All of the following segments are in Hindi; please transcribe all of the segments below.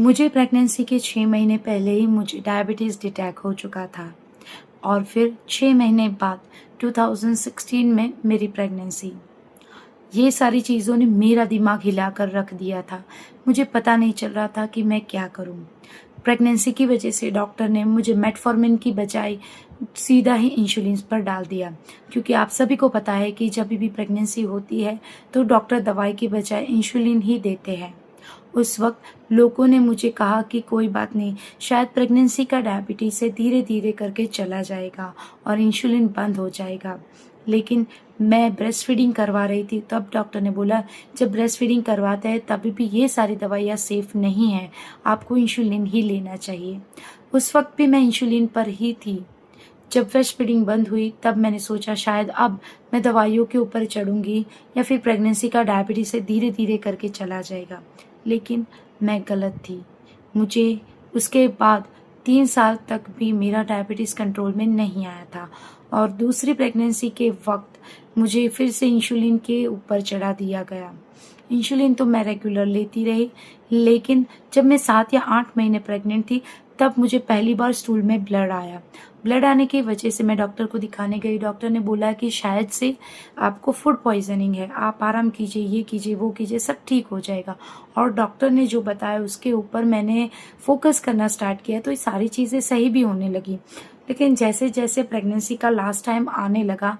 मुझे प्रेगनेंसी के 6 महीने पहले ही मुझे डायबिटीज़ डिटेक्ट हो चुका था और फिर 6 महीने बाद 2016 में मेरी प्रेगनेंसी। ये सारी चीज़ों ने मेरा दिमाग हिला कर रख दिया था। मुझे पता नहीं चल रहा था कि मैं क्या करूँ। प्रेगनेंसी की वजह से डॉक्टर ने मुझे मेटफॉर्मिन की बजाय सीधा ही इंसुलिन पर डाल दिया, क्योंकि आप सभी को पता है कि जब भी प्रेगनेंसी होती है तो डॉक्टर दवाई की बजाय इंसुलिन ही देते हैं। उस वक्त लोगों ने मुझे कहा कि कोई बात नहीं, शायद प्रेगनेंसी का डायबिटीज़ से धीरे धीरे करके चला जाएगा और इंसुलिन बंद हो जाएगा। लेकिन मैं ब्रेस्ट फीडिंग करवा रही थी, तब डॉक्टर ने बोला जब ब्रेस्ट फीडिंग करवाते हैं तभी भी ये सारी दवाइयाँ सेफ़ नहीं हैं, आपको इंसुलिन ही लेना चाहिए। उस वक्त भी मैं इंसुलिन पर ही थी। जब ब्रेस्ट फीडिंग बंद हुई तब मैंने सोचा शायद अब मैं दवाइयों के ऊपर चढ़ूँगी या फिर प्रेगनेंसी का डायबिटीज़ से धीरे धीरे करके चला जाएगा। लेकिन मैं गलत थी। मुझे उसके बाद 3 साल तक भी मेरा डायबिटीज़ कंट्रोल में नहीं आया था और दूसरी प्रेगनेंसी के वक्त मुझे फिर से इंसुलिन के ऊपर चढ़ा दिया गया। इंसुलिन तो मैं रेगुलर लेती रही, लेकिन जब मैं 7 या 8 महीने प्रेग्नेंट थी तब मुझे पहली बार स्टूल में ब्लड आया। ब्लड आने की वजह से मैं डॉक्टर को दिखाने गई। डॉक्टर ने बोला कि शायद से आपको फूड पॉइजनिंग है, आप आराम कीजिए, ये कीजिए, वो कीजिए, सब ठीक हो जाएगा। और डॉक्टर ने जो बताया उसके ऊपर मैंने फोकस करना स्टार्ट किया तो ये सारी चीज़ें सही भी होने लगी। लेकिन जैसे जैसे प्रेगनेंसी का लास्ट टाइम आने लगा,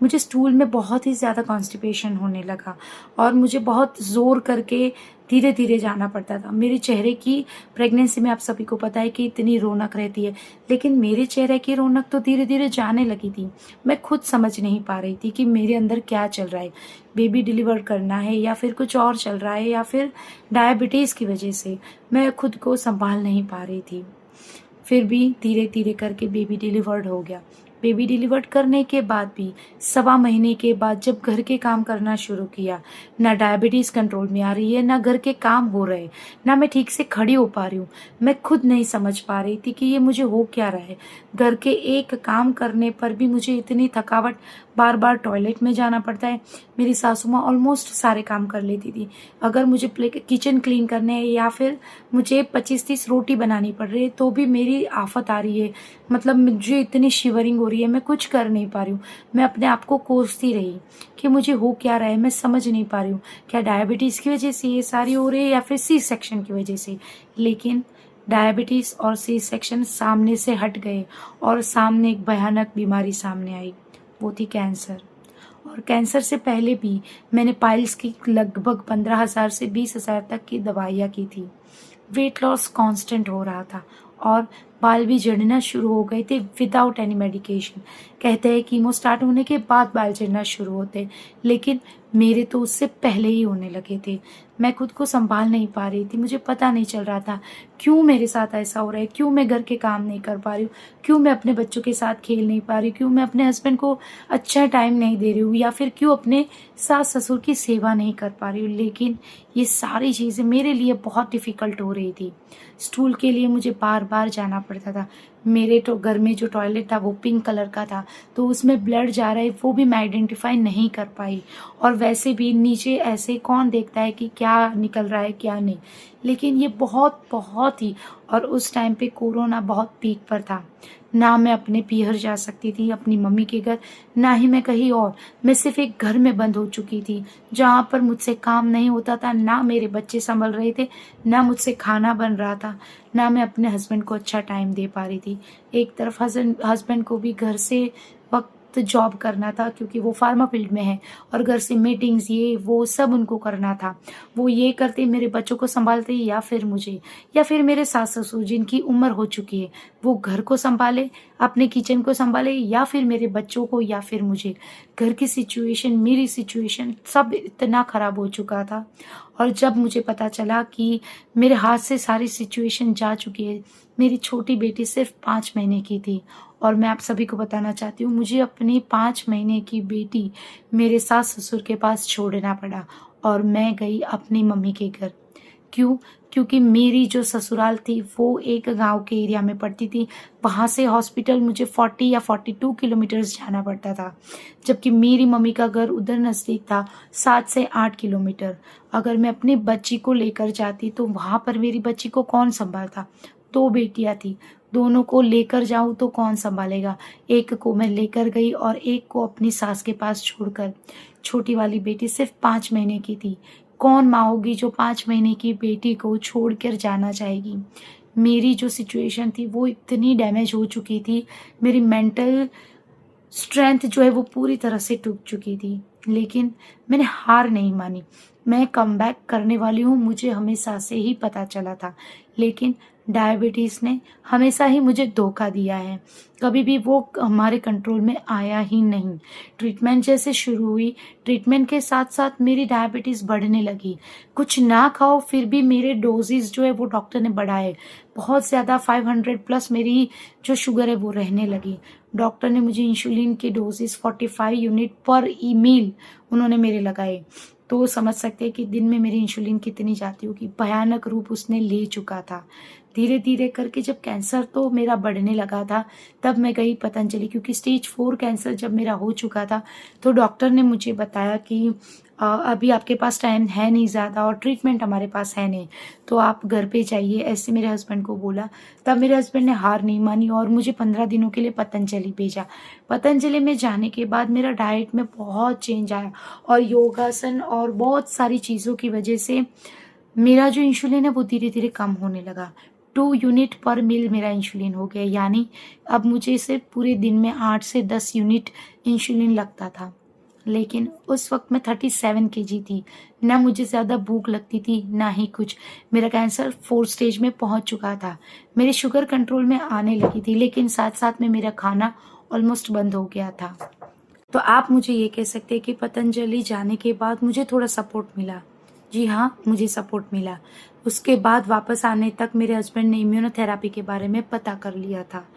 मुझे स्टूल में बहुत ही ज़्यादा कॉन्स्टिपेशन होने लगा और मुझे बहुत ज़ोर करके धीरे धीरे जाना पड़ता था। मेरे चेहरे की प्रेगनेंसी में आप सभी को पता है कि इतनी रौनक रहती है, लेकिन मेरे चेहरे की रौनक तो धीरे धीरे जाने लगी थी। मैं खुद समझ नहीं पा रही थी कि मेरे अंदर क्या चल रहा है, बेबी डिलीवर करना है या फिर कुछ और चल रहा है या फिर डायबिटीज़ की वजह से मैं खुद को संभाल नहीं पा रही थी। फिर भी धीरे धीरे करके बेबी डिलीवर्ड हो गया। बेबी डिलीवर्ड करने के बाद भी 1.25 महीने के बाद जब घर के काम करना शुरू किया, ना डायबिटीज़ कंट्रोल में आ रही है, ना घर के काम हो रहे, ना मैं ठीक से खड़ी हो पा रही हूँ। मैं खुद नहीं समझ पा रही थी कि ये मुझे हो क्या रहा है। घर के एक काम करने पर भी मुझे इतनी थकावट, बार बार टॉयलेट में जाना पड़ता है। मेरी सासू माँ ऑलमोस्ट सारे काम कर लेती थी। अगर मुझे किचन क्लीन करने है या फिर मुझे 25-30 रोटी बनानी पड़ रही है तो भी मेरी आफत आ रही है। मतलब मुझे इतनी शिवरिंग हो रही है, मैं कुछ कर नहीं पा रही हूँ। मैं अपने आप को कोसती रही कि मुझे हो क्या रहा है, मैं समझ नहीं पा रही हूँ। क्या डायबिटीज़ की वजह से ये सारी हो रही है या फिर सी सेक्शन की वजह से। लेकिन डायबिटीज़ और सी सेक्शन सामने से हट गए और सामने एक भयानक बीमारी सामने आई, वो थी कैंसर। और कैंसर से पहले भी मैंने पाइल्स की लगभग 15,000 से 20,000 तक की दवाइयाँ की थी। वेट लॉस कांस्टेंट हो रहा था और बाल भी झड़ना शुरू हो गए थे विदाउट एनी मेडिकेशन। कहते हैं कीमो स्टार्ट होने के बाद बाल झड़ना शुरू होते, लेकिन मेरे तो उससे पहले ही होने लगे थे। मैं खुद को संभाल नहीं पा रही थी। मुझे पता नहीं चल रहा था क्यों मेरे साथ ऐसा हो रहा है, क्यों मैं घर के काम नहीं कर पा रही हूँ, क्यों मैं अपने बच्चों के साथ खेल नहीं पा रही हूँ, क्यों मैं अपने हस्बैंड को अच्छा टाइम नहीं दे रही हूँ या फिर क्यों अपने सास ससुर की सेवा नहीं कर पा रही हूँ। लेकिन ये सारी चीज़ें मेरे लिए बहुत डिफ़िकल्ट हो रही थी। स्टूल के लिए मुझे बार बार जाना पड़ता था। मेरे तो घर में जो टॉयलेट था वो पिंक कलर का था, तो उसमें ब्लड जा रहा है वो भी मैं आइडेंटिफाई नहीं कर पाई। और वैसे भी नीचे ऐसे कौन देखता है कि क्या निकल रहा है क्या नहीं। लेकिन ये बहुत बहुत ही, और उस टाइम पे कोरोना बहुत पीक पर था। ना मैं अपने पीहर जा सकती थी, अपनी मम्मी के घर, ना ही मैं कहीं और। मैं सिर्फ एक घर में बंद हो चुकी थी जहाँ पर मुझसे काम नहीं होता था। ना मेरे बच्चे संभल रहे थे, ना मुझसे खाना बन रहा था, ना मैं अपने हस्बैंड को अच्छा टाइम दे पा रही थी। एक तरफ हस्बैंड को भी घर से वक्त जॉब करना था क्योंकि वो फार्मा फील्ड में है और घर से मीटिंग्स ये वो सब उनको करना था। वो ये करते मेरे बच्चों को संभालते या फिर मुझे, या फिर मेरे सास ससुर जिनकी उम्र हो चुकी है वो घर को संभाले, अपने किचन को संभाले, या फिर मेरे बच्चों को या फिर मुझे। घर की सिचुएशन, मेरी सिचुएशन सब इतना ख़राब हो चुका था। और जब मुझे पता चला कि मेरे हाथ से सारी सिचुएशन जा चुकी है, मेरी छोटी बेटी सिर्फ 5 महीने की थी और मैं आप सभी को बताना चाहती हूँ मुझे अपनी 5 महीने की बेटी मेरे सास ससुर के पास छोड़ना पड़ा और मैं गई अपनी मम्मी के घर। क्यों? क्योंकि मेरी जो ससुराल थी वो एक गांव के एरिया में पड़ती थी। वहाँ से हॉस्पिटल मुझे 40 या 42 किलोमीटर्स जाना पड़ता था, जबकि मेरी मम्मी का घर उधर नज़दीक था, 7 से 8 किलोमीटर। अगर मैं अपनी बच्ची को लेकर जाती तो वहाँ पर मेरी बच्ची को कौन संभालता? 2 बेटियां थी, दोनों को लेकर जाऊं तो कौन संभालेगा? एक को मैं लेकर गई और एक को अपनी सास के पास छोड़कर। छोटी वाली बेटी सिर्फ 5 महीने की थी। कौन माँ होगी जो 5 महीने की बेटी को छोड़कर जाना चाहेगी? मेरी जो सिचुएशन थी वो इतनी डैमेज हो चुकी थी, मेरी मेंटल स्ट्रेंथ जो है वो पूरी तरह से टूट चुकी थी। लेकिन मैंने हार नहीं मानी, मैं कमबैक करने वाली हूँ, मुझे हमेशा से ही पता चला था। लेकिन डायबिटीज़ ने हमेशा ही मुझे धोखा दिया है, कभी भी वो हमारे कंट्रोल में आया ही नहीं। ट्रीटमेंट जैसे शुरू हुई, ट्रीटमेंट के साथ साथ मेरी डायबिटीज़ बढ़ने लगी। कुछ ना खाओ फिर भी मेरे डोजेज़ जो है वो डॉक्टर ने बढ़ाए, बहुत ज़्यादा 500 प्लस मेरी जो शुगर है वो रहने लगी। डॉक्टर ने मुझे इंसुलिन के डोजेस 45 यूनिट पर ई मील उन्होंने मेरे लगाए। तो समझ सकते हैं कि दिन में मेरी इंसुलिन कितनी जाती होगी, भयानक रूप उसने ले चुका था। धीरे धीरे करके जब कैंसर तो मेरा बढ़ने लगा था, तब मैं गई पतंजलि, क्योंकि स्टेज 4 कैंसर जब मेरा हो चुका था तो डॉक्टर ने मुझे बताया कि अभी आपके पास टाइम है नहीं ज़्यादा और ट्रीटमेंट हमारे पास है नहीं, तो आप घर पे जाइए, ऐसे मेरे हस्बैंड को बोला। तब मेरे हस्बैंड ने हार नहीं मानी और मुझे 15 दिनों के लिए पतंजलि भेजा। पतंजलि में जाने के बाद मेरा डाइट में बहुत चेंज आया और योगासन और बहुत सारी चीज़ों की वजह से मेरा जो इंसुलिन है वो धीरे धीरे कम होने लगा। 2 यूनिट पर मील मेरा इंसुलिन हो गया, यानी अब मुझे सिर्फ पूरे दिन में 8 से 10 यूनिट इंसुलिन लगता था। लेकिन उस वक्त मैं 37 केजी थी, ना मुझे ज़्यादा भूख लगती थी ना ही कुछ। मेरा कैंसर 4 स्टेज में पहुंच चुका था, मेरी शुगर कंट्रोल में आने लगी थी, लेकिन साथ साथ में मेरा खाना ऑलमोस्ट बंद हो गया था। तो आप मुझे ये कह सकते हैं कि पतंजलि जाने के बाद मुझे थोड़ा सपोर्ट मिला। जी हाँ, मुझे सपोर्ट मिला। उसके बाद वापस आने तक मेरे हस्बैंड ने इम्यूनोथेरापी के बारे में पता कर लिया था।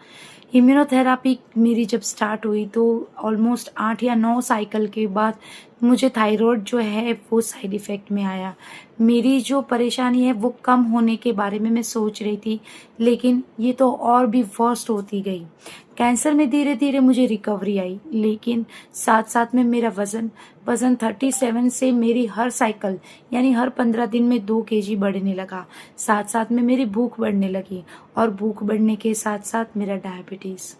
इम्यूनोथेरापी मेरी जब स्टार्ट हुई तो ऑलमोस्ट 8 या 9 साइकिल के बाद मुझे थायराइड जो है वो साइड इफ़ेक्ट में आया। मेरी जो परेशानी है वो कम होने के बारे में मैं सोच रही थी, लेकिन ये तो और भी वर्स्ट होती गई। कैंसर में धीरे धीरे मुझे रिकवरी आई, लेकिन साथ साथ में मेरा वज़न 37 से मेरी हर साइकिल यानी हर 15 दिन में 2 केजी बढ़ने लगा। साथ साथ में मेरी भूख बढ़ने लगी और भूख बढ़ने के साथ साथ मेरा डायबिटीज़।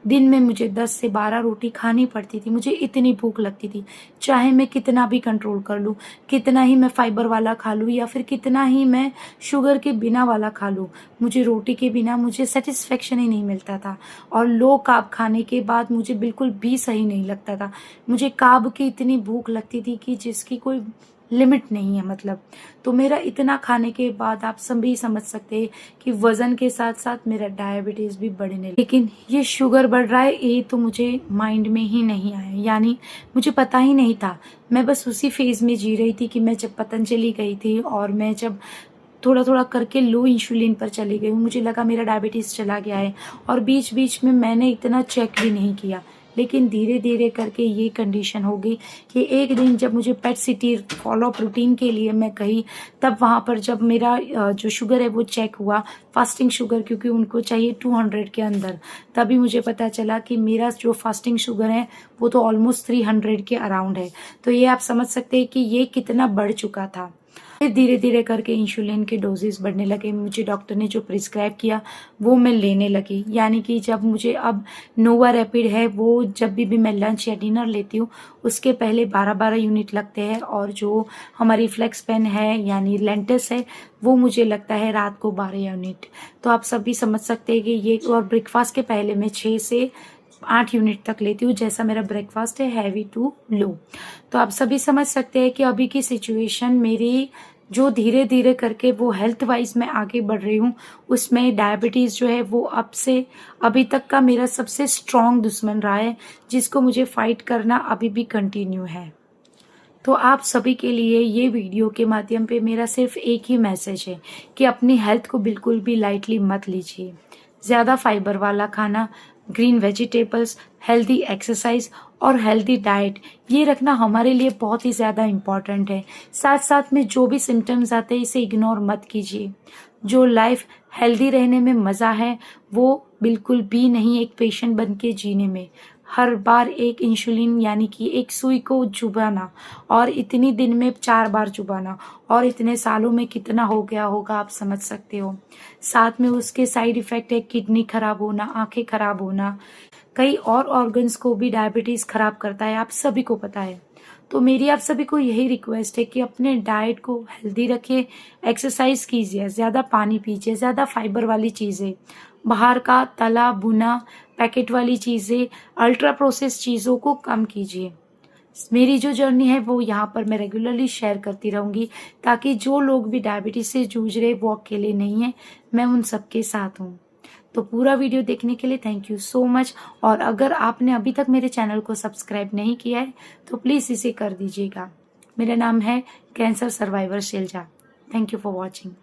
दिन में मुझे 10 से 12 रोटी खानी पड़ती थी, मुझे इतनी भूख लगती थी। चाहे मैं कितना भी कंट्रोल कर लूँ, कितना ही मैं फाइबर वाला खा लूँ या फिर कितना ही मैं शुगर के बिना वाला खा लूँ, मुझे रोटी के बिना मुझे सेटिस्फेक्शन ही नहीं मिलता था। और लो कार्ब खाने के बाद मुझे बिल्कुल भी सही नहीं लगता था। मुझे कार्ब की इतनी भूख लगती थी कि जिसकी कोई लिमिट नहीं है मतलब। तो मेरा इतना खाने के बाद आप सभी समझ सकते हैं कि वज़न के साथ साथ मेरा डायबिटीज़ भी बढ़ने लगा। लेकिन ये शुगर बढ़ रहा है ये तो मुझे माइंड में ही नहीं आया, यानी मुझे पता ही नहीं था। मैं बस उसी फेज़ में जी रही थी कि मैं जब पतंजलि गई थी और मैं जब थोड़ा थोड़ा करके लो इंसुलिन पर चली गई हूँ, मुझे लगा मेरा डायबिटीज़ चला गया है और बीच बीच में मैंने इतना चेक भी नहीं किया। लेकिन धीरे धीरे करके ये कंडीशन हो गई कि एक दिन जब मुझे पेट सिटी फॉलोअप रूटीन के लिए मैं गई, तब वहाँ पर जब मेरा जो शुगर है वो चेक हुआ, फास्टिंग शुगर, क्योंकि उनको चाहिए 200 के अंदर, तभी मुझे पता चला कि मेरा जो फास्टिंग शुगर है वो तो ऑलमोस्ट 300 के अराउंड है। तो ये आप समझ सकते हैं कि ये कितना बढ़ चुका था। फिर धीरे धीरे करके इंसुलिन के डोजेस बढ़ने लगे। मुझे डॉक्टर ने जो प्रिस्क्राइब किया वो मैं लेने लगी, यानी कि जब मुझे अब नोवा रैपिड है वो जब भी मैं लंच या डिनर लेती हूँ उसके पहले 12-12 यूनिट लगते हैं, और जो हमारी फ्लेक्स पेन है यानी लेंटस है वो मुझे लगता है रात को 12 यूनिट। तो आप सभी समझ सकते हैं कि ये, और ब्रेकफास्ट के पहले मैं 6 से 8 यूनिट तक लेती हूँ, जैसा मेरा ब्रेकफास्ट है हैवी टू लो। तो आप सभी समझ सकते हैं कि अभी की सिचुएशन मेरी जो धीरे धीरे करके वो हेल्थ वाइज मैं आगे बढ़ रही हूँ, उसमें डायबिटीज़ जो है वो अब से अभी तक का मेरा सबसे स्ट्रॉन्ग दुश्मन रहा है, जिसको मुझे फाइट करना अभी भी कंटिन्यू है। तो आप सभी के लिए ये वीडियो के माध्यम पे मेरा सिर्फ एक ही मैसेज है कि अपनी हेल्थ को बिल्कुल भी लाइटली मत लीजिए। ज़्यादा फाइबर वाला खाना ग्रीन वेजिटेबल्स, हेल्दी एक्सरसाइज और हेल्दी डाइट, ये रखना हमारे लिए बहुत ही ज़्यादा इम्पॉर्टेंट है। साथ साथ में जो भी सिम्टम्स आते हैं इसे इग्नोर मत कीजिए। जो लाइफ हेल्दी रहने में मज़ा है वो बिल्कुल भी नहीं एक पेशेंट बन के जीने में। हर बार एक इंसुलिन यानी कि एक सुई को चुभाना और इतनी दिन में 4 बार चुभाना और इतने सालों में कितना हो गया होगा आप समझ सकते हो। साथ में उसके साइड इफ़ेक्ट है किडनी खराब होना, आँखें खराब होना, कई और ऑर्गन्स को भी डायबिटीज़ खराब करता है, आप सभी को पता है। तो मेरी आप सभी को यही रिक्वेस्ट है कि अपने डाइट को हेल्दी रखिए, एक्सरसाइज कीजिए, ज़्यादा पानी पीजिए, ज़्यादा फाइबर वाली चीज़ें, बाहर का तला भुना पैकेट वाली चीज़ें, अल्ट्रा प्रोसेस चीज़ों को कम कीजिए। मेरी जो जर्नी है वो यहाँ पर मैं रेगुलरली शेयर करती रहूँगी ताकि जो लोग भी डायबिटीज़ से जूझ रहे वो अकेले नहीं हैं, मैं उन सबके साथ हूँ। तो पूरा वीडियो देखने के लिए थैंक यू सो मच। और अगर आपने अभी तक मेरे चैनल को सब्सक्राइब नहीं किया है तो प्लीज़ इसे कर दीजिएगा। मेरा नाम है cancer survivor Shailaja. Thank you for watching.